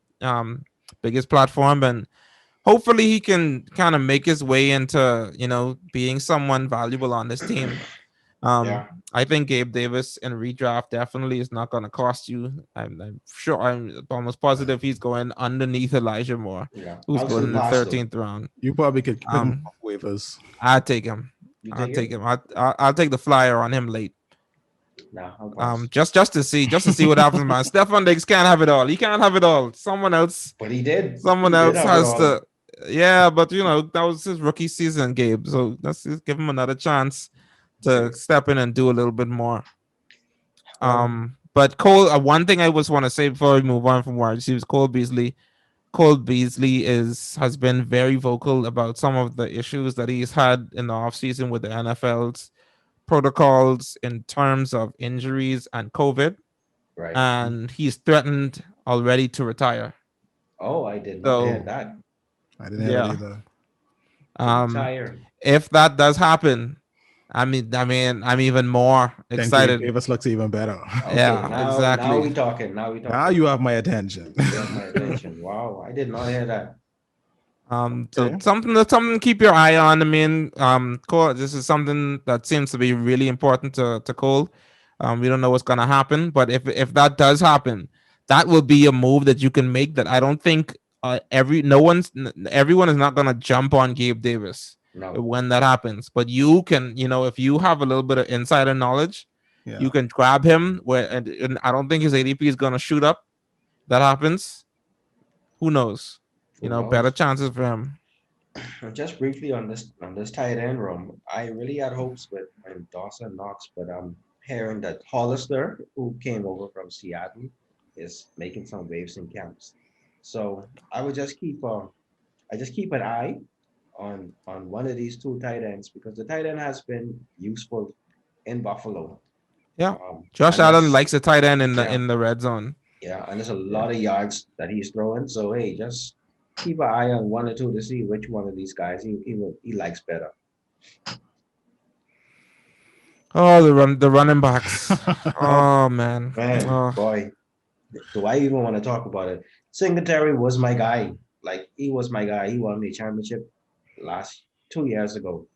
biggest platform, and hopefully he can kind of make his way into being someone valuable on this team. Yeah. I think Gabe Davis in redraft definitely is not going to cost you. I'm sure. I'm almost positive he's going underneath Elijah Moore, Yeah. who's I'll going in the still pass, though. 13th round. You probably could pick him off waivers. I'll take him. You I'll take it? him. I'll take the flyer on him late. Nah, I'll pass. Just to see what happens, man. Stephon Diggs can't have it all. He can't have it all. Someone else But he did. Someone He did else have it has all. to. Yeah, but that was his rookie season, Gabe. So let's just give him another chance to step in and do a little bit more. But Cole, one thing I just want to say before we move on from wide receivers, Cole Beasley. Cole Beasley has been very vocal about some of the issues that he's had in the offseason with the NFL's protocols in terms of injuries and COVID, Right. and he's threatened already to retire. Oh, I did not hear So that. I didn't hear that yeah, either. um, Retire. if that does happen, I'm even more Then Gabe excited. Davis looks even better. Okay, Yeah, now we exactly. talking. Now we talking. Now you have my attention. You have my attention. Wow, I did not hear that. So Okay. something to keep your eye on. I mean, Cole, this is something that seems to be really important to Cole. We don't know what's gonna happen, but if that does happen, that will be a move that you can make. That I don't think everyone is not gonna jump on Gabe Davis No, when that happens. But you can, if you have a little bit of insider knowledge, Yeah. you can grab him. And I don't think his ADP is gonna shoot up. That happens. Who knows? who Better knows? chances for him. Just briefly on this tight end room, I really had hopes with Dawson Knox, but I'm hearing that Hollister, who came over from Seattle, is making some waves in camps. So I would just I just keep an eye on one of these two tight ends because the tight end has been useful in Buffalo. Yeah. Josh And Allen there's likes a tight end yeah, in the red zone. and there's a Yeah. lot of yards that he's throwing. So hey, just keep an eye on one or two to see which one of these guys he likes better. Oh, the running backs. Oh Oh man. man, Oh, boy, do I even want to talk about it? Singletary was my guy. Like he was my guy. He won the championship last 2 years ago,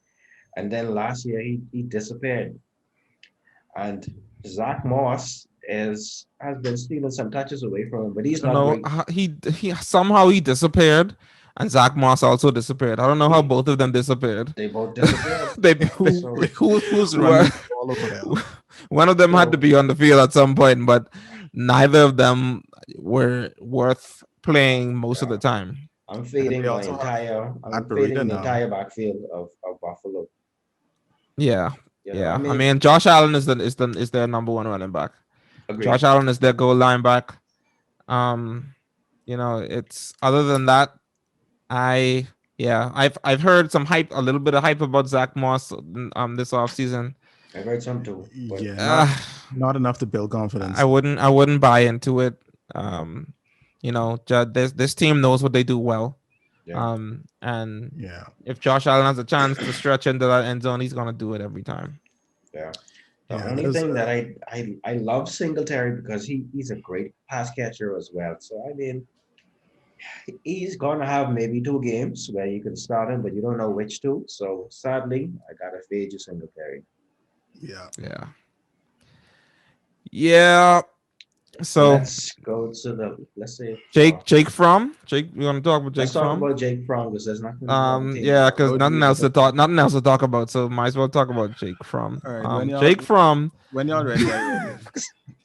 and then last year he disappeared. And Zach Moss has been stealing some touches away from him, but I he's don't not know. great. He somehow he disappeared, and Zach Moss also disappeared. I don't know how He, both of them disappeared. they both disappeared. they, who, So who's were- running the ball over there? one of them had to so be on the field at some point, but neither of them were worth playing most of the yeah, time. And they also have I'm Matt fading Breida the now. entire backfield of Buffalo. Yeah, I yeah. I mean, mean, Josh Allen is their number one running back. Josh agreed. Allen is their goal line back. Um, it's other than that, I yeah, I've heard some hype, a little bit of hype about Zach Moss this offseason. I've heard some too, but Yeah, Uh, not enough to build confidence. I wouldn't buy into it. This team knows what they do well. yeah, And Yeah. if Josh Allen has a chance to stretch into that end zone, he's gonna do it every time. yeah. The Yeah. only There's thing that I love Singletary because he's a great pass catcher as well. So I mean, he's gonna have maybe 2 games where you can start him, but you don't know which two. So sadly, I gotta fade you Singletary. yeah. Yeah. Yeah. So Let's go to let's say Jake, we want to talk about Jake let's talk Fromm. about Jake Fromm because there's nothing more to take Yeah, about. because Go deep. nothing else to talk about. So might as well talk about Jake Fromm. All right. Jake Fromm, When y'all ready, I ready. When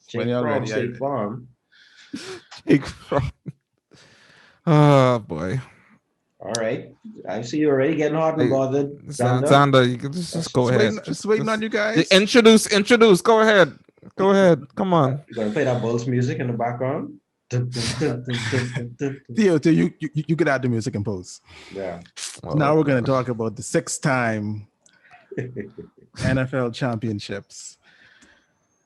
Jake y'all Fromm, ready, I State ready. Farm. Jake Fromm. Oh boy. All right. I see you already getting hot and Like, bothered, Xander. Sander, you can just go ahead. Just waiting on you guys. Introduce. Go ahead. Go ahead. Come on. You're gonna play that Bulls music in the background. Theo, you could add the music and post. Yeah. Now we're going to talk about the 6-time NFL championships,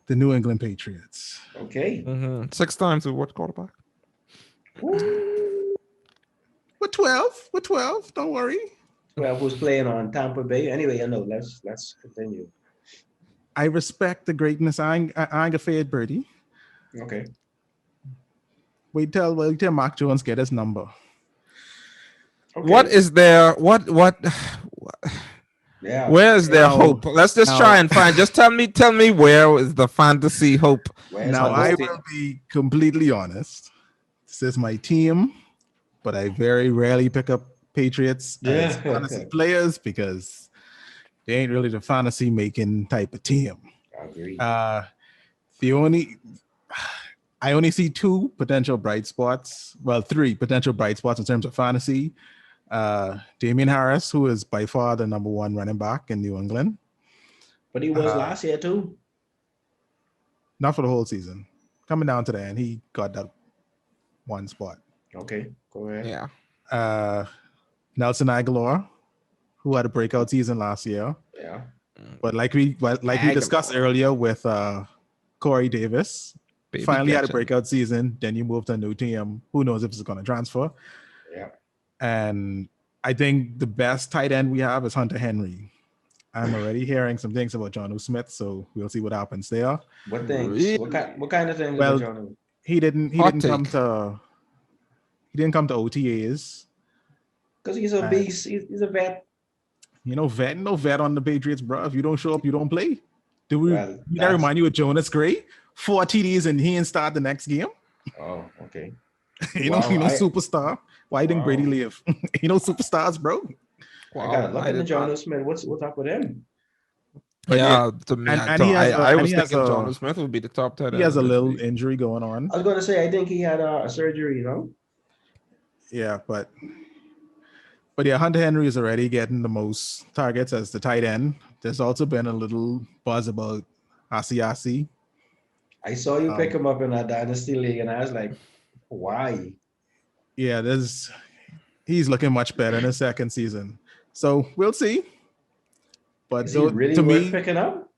the New England Patriots. Okay. 6 times with what quarterback? Woo. We're 12. We're 12. Don't worry. Well, who's playing on Tampa Bay? Anyway, let's continue. I respect the greatness. I ain't a fade birdie. Okay. Wait till Mac Jones get his number. Okay. What is there? What? Yeah. Where is their Now- hope? Let's just try and find. Just tell me where is the fantasy hope? Where's Now, my I team? will be completely honest. This is my team, but I very rarely pick up Patriots as Yeah. fantasy players because they ain't really the fantasy making type of team. Agreed. I only see 2 potential bright spots. Well, 3 potential bright spots in terms of fantasy. Damian Harris, who is by far the number 1 running back in New England. But he was last year too. Not for the whole season. coming down to the end, he got that one spot. Okay, go ahead. Yeah. Nelson Aguilar, who had a breakout season last year, Yeah. but like we discussed earlier with Corey Davis, Baby finally had a catching. breakout season. Then you move to a new team. Who knows if it's going to transfer? Yeah. And I think the best tight end we have is Hunter Henry. I'm already hearing some things about Jonnu Smith, so we'll see what happens there. What things? Really? What kind of things? Well, John? He didn't Hot come take. to OTAs. Because he's a beast. He's a vet. No vet on the Patriots, bro. If you don't show up, you don't play. Well, That remind you of Jonas Gray? 4 TDs and he didn't start the next game. Oh, okay. Superstar. Why didn't Brady leave? Superstars, bro. I gotta look at the did Jonnu not. Smith. What's up with him? But Yeah, to me, I was thinking a- Jonnu Smith would be the top tight end. He has a in this little league. injury going on. I was gonna say I think he had a surgery. Yeah, but yeah, Hunter Henry is already getting the most targets as the tight end. There's also been a little buzz about Asiasi. I saw you pick him up in a dynasty league, and I was like, why? Yeah, he's looking much better in his second season. So we'll see. But Is he really to worth me, picking up?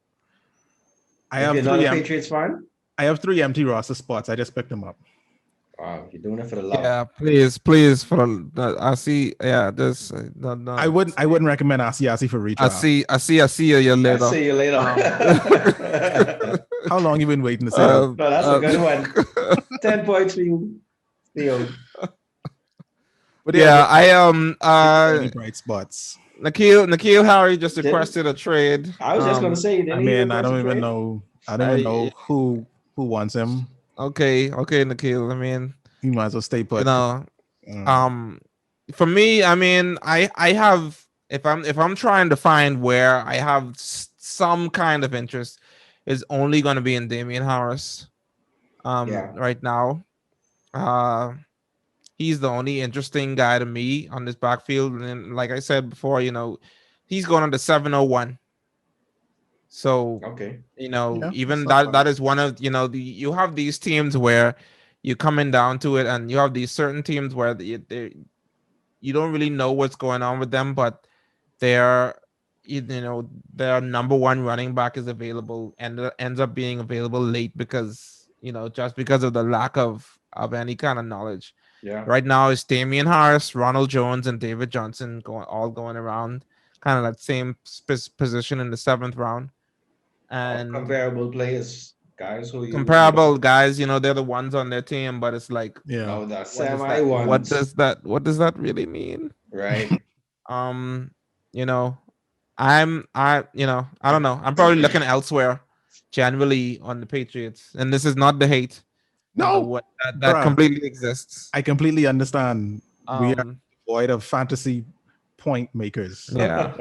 I If have you're not three. a Patriots fan? I have 3 empty roster spots. I just picked them up. Wow, you're doing it for the love. Yeah, please for the I see. Yeah, this. No. I wouldn't recommend Asiasi for redraft. I see you later. I'll see you later. How long you been waiting to say that? No, that's a good one. 10 points for you, Theo. But Yeah, any bright spots. Nikhil Harry just Did- requested a trade. I was just gonna say, I don't even know. I don't even know who wants him. Okay, Nikhil. I mean, He might as well stay put. For me, I mean, I have if I'm trying to find where I have some kind of interest, is only going to be in Damian Harris. Right now, he's the only interesting guy to me on this backfield, and like I said before, he's going on the 701. So okay, even that is one of you have these teams where you're coming down to it, and you have these certain teams where you don't really know what's going on with them, but their number one running back is available and ends up being available late because just because of the lack of any kind of knowledge. yeah. Right now it's Damian Harris, Ronald Jones, and David Johnson going around kind of that same position in the 7th round. And Comparable players, guys who you comparable guys, they're the ones on their team, but it's like, the what semi ones. what does that really mean? Right. I don't know. I'm probably looking elsewhere generally on the Patriots, and this is not the hate. No, that completely exists. I completely understand. We are void of fantasy point makers. Yeah.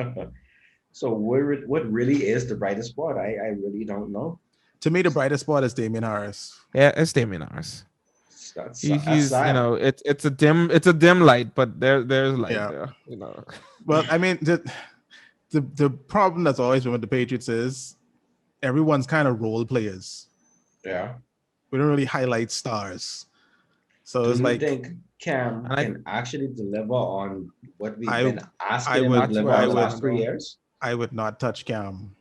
So what really is the brightest spot? I really don't know. To me, the brightest spot is Damian Harris. Yeah, it's Damian Harris. He's sad. it's a dim light, but there's light there. Well, I mean, the problem that's always been with the Patriots is everyone's kind of role players. Yeah. We don't really highlight stars. So Do it's you like, think Cam can actually deliver on what we've been asking him to deliver I the would- last 3 years? I would not touch Cam.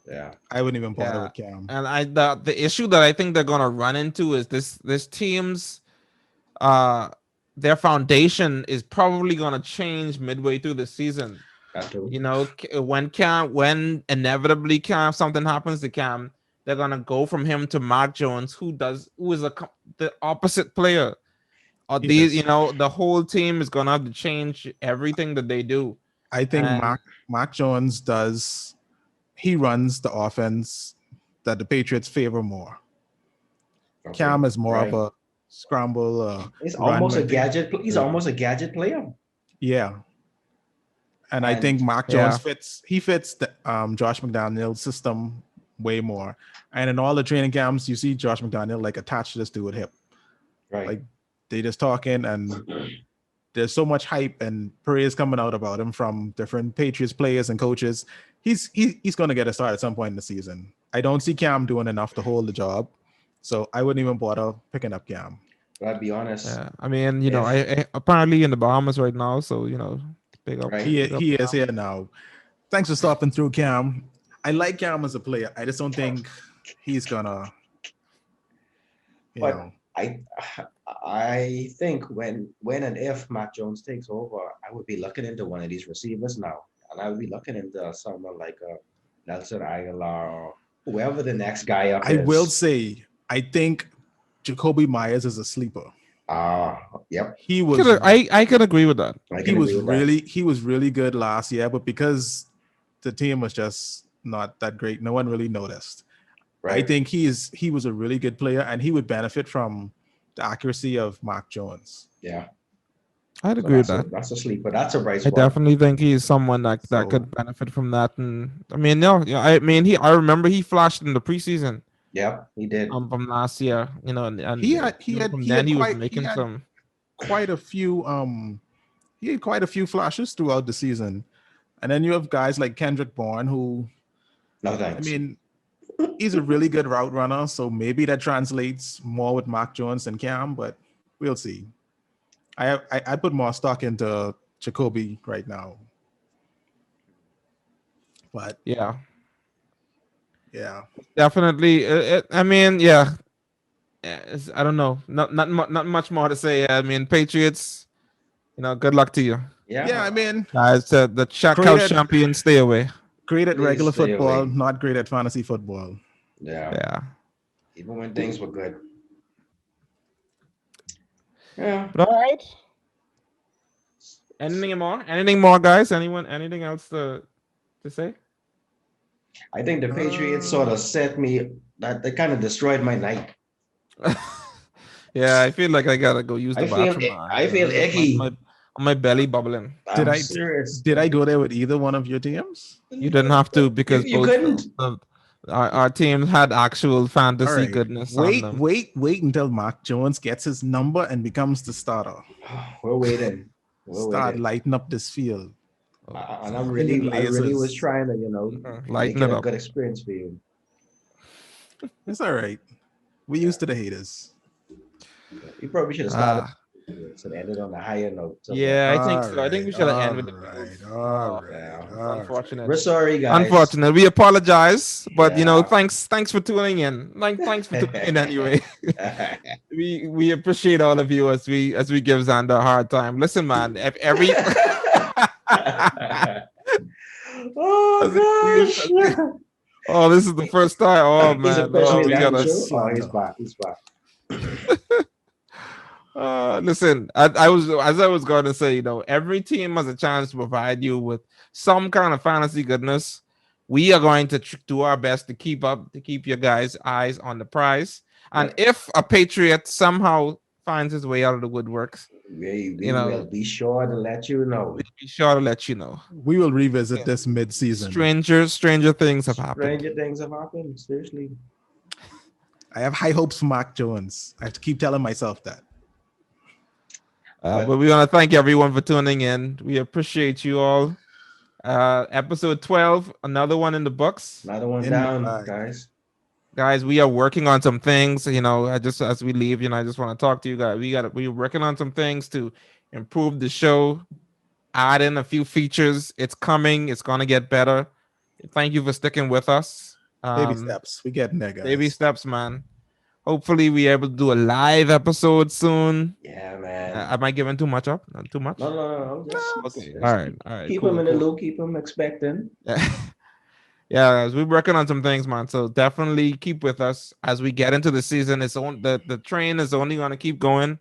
Yeah. I wouldn't even bother with Cam. And the issue that I think they're gonna run into is this team's their foundation is probably gonna change midway through the season. That too. When inevitably something happens to Cam, they're gonna go from him to Mark Jones, who is the opposite player. The whole team is gonna have to change everything that they do. I think Mark Jones runs the offense that the Patriots favor more. Okay. Cam is more of a scramble. He's almost a gadget. He's almost a gadget player. Yeah. And I think Mark Jones fits the Josh McDaniels system way more. And in all the training camps, you see Josh McDaniel like attached to this dude hip. Right. Like they just talking, and there's so much hype and praise coming out about him from different Patriots players and coaches. He's going to get a start at some point in the season. I don't see Cam doing enough to hold the job. So I wouldn't even bother picking up Cam. But I'll be honest, Yeah, I mean, you know, if I apparently in the Bahamas right now, so you know, big up, right, big up. He is here now. Thanks for stopping through, Cam. I like Cam as a player. I just don't think he's gonna, you but know. I I think when and if Mac Jones takes over, I would be looking into one of these receivers now, and I would be looking into someone like Nelson Aguilar or whoever the next guy up I will is. say, I think Jacoby Myers is a sleeper. Ah, yep, He was I can agree with that. I can agree with that. he was really good last year, but because the team was just not that great, no one really noticed. I Right? think he was a really good player, and he would benefit from the accuracy of Mark Jones. Yeah. I'd So agree with that. that's a sleeper. That's a bright I spot. definitely think he's someone that So could benefit from that. And I mean, no, yeah, I mean, I remember he flashed in the preseason Yep, he did. from last year, you know, and he had he even had from he then had he was quite he making had some. quite a few he had quite a few flashes throughout the season. And then you have guys like Kendrick Bourne, who, No I thanks. mean, he's a really good route runner. So maybe that translates more with Mark Jones than Cam, but we'll see. I put more stock into Jacoby right now. But Yeah, yeah, definitely. I mean, yeah, I don't know, not much more to say. I mean, Patriots, you know, good luck to you yeah, I Yeah, mean, guys. The great couch at champions, stay away. great at please regular stay football, away. not great at fantasy football. Yeah, Yeah, even when things were good. Yeah. but all right. Anything more? Anything more, guys? Anyone? Anything else to say? I think the Patriots sort of set me that they kind of destroyed my night. Yeah, I feel like I gotta go use the bathroom now. I feel icky. My belly bubbling. Did I'm I serious. did I go there with either one of your teams? You didn't have to because You both couldn't. our teams had actual All fantasy right. goodness on them. Wait until Mark Jones gets his number and becomes the starter. We're waiting. We're Start waiting. lighting up this field. And Bringing I really was lasers. trying to, make Lighten it it a up. good experience for you. It's all right. We used to the haters. You probably should have started Ah, and ended on a higher note. yeah, I think All so. I think we right, should have all ended with the right, news. all Oh, right, Yeah. it's all right. unfortunate. We're sorry, guys. Unfortunate. We apologize, but you know, Yeah. thanks for tuning in. Thanks for tuning in anyway. We appreciate all of you as we give Xander a hard time. Listen, man, if every Oh gosh. oh, this is the first time. Oh He's man, officially oh, we left the gotta. show. Oh, he's slander. back. He's back. Listen, I was as I was going to say, you know, every team has a chance to provide you with some kind of fantasy goodness. We are going to do our best to keep your guys' eyes on the prize. And Yep. if a Patriot somehow finds his way out of the woodworks, We you will know, be sure to let you know. we'll be sure to let you know. We will revisit this mid-season. Stranger things have happened. Stranger things have happened. Seriously. I have high hopes for Mark Jones. I have to keep telling myself that. But we want to thank everyone for tuning in. We appreciate you all. Episode 12, another one in the books. Another one In the down, bag. Guys, we are working on some things. You know, I just as we leave, you know, I just want to talk to you guys. We're working on some things to improve the show, add in a few features. It's coming, it's gonna get better. Thank you for sticking with us. Baby steps. We getting there, guys. Baby steps, man. Hopefully we able to do a live episode soon. Yeah, man. Am I giving too much up? Not too much? No. Okay. Just All right. keep Cool, them in the cool. loop. Keep them expecting. Yeah, guys, we're working on some things, man. So definitely keep with us as we get into the season. It's on the train is only going to keep going.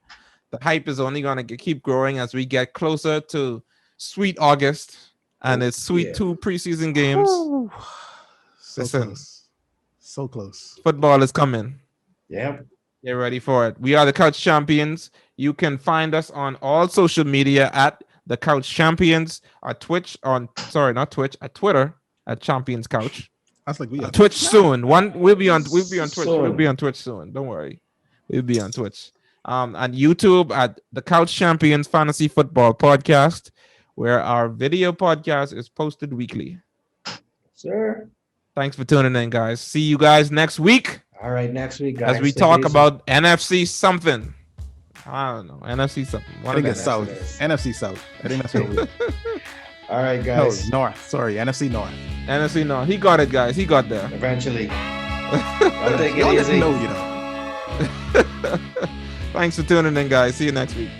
The hype is only going to keep growing as we get closer to sweet August and it's sweet yeah. 2 preseason games. So Listen. close. So close. Football is coming. Yeah. Get ready for it. We are the Couch Champions. You can find us on all social media at the Couch Champions. At Twitch not Twitch, at Twitter at Champions Couch. That's like we are. Twitch soon. We'll be on Twitch. Soon. We'll be on Twitch soon. Don't worry. We'll be on Twitch. And YouTube at the Couch Champions Fantasy Football Podcast, where our video podcast is posted weekly. Sir. Thanks for tuning in, guys. See you guys next week. All right, next week, guys. as we take it talk easy. about NFC something. I don't know. NFC something. I One think of it's them. South. Yes. NFC South. I think that's what we. All right, No, guys. North. Sorry, NFC North. NFC, no. He got it, guys. He got there. Eventually. I'll take it Y'all easy. didn't know, you know. Thanks for tuning in, guys. See you next week.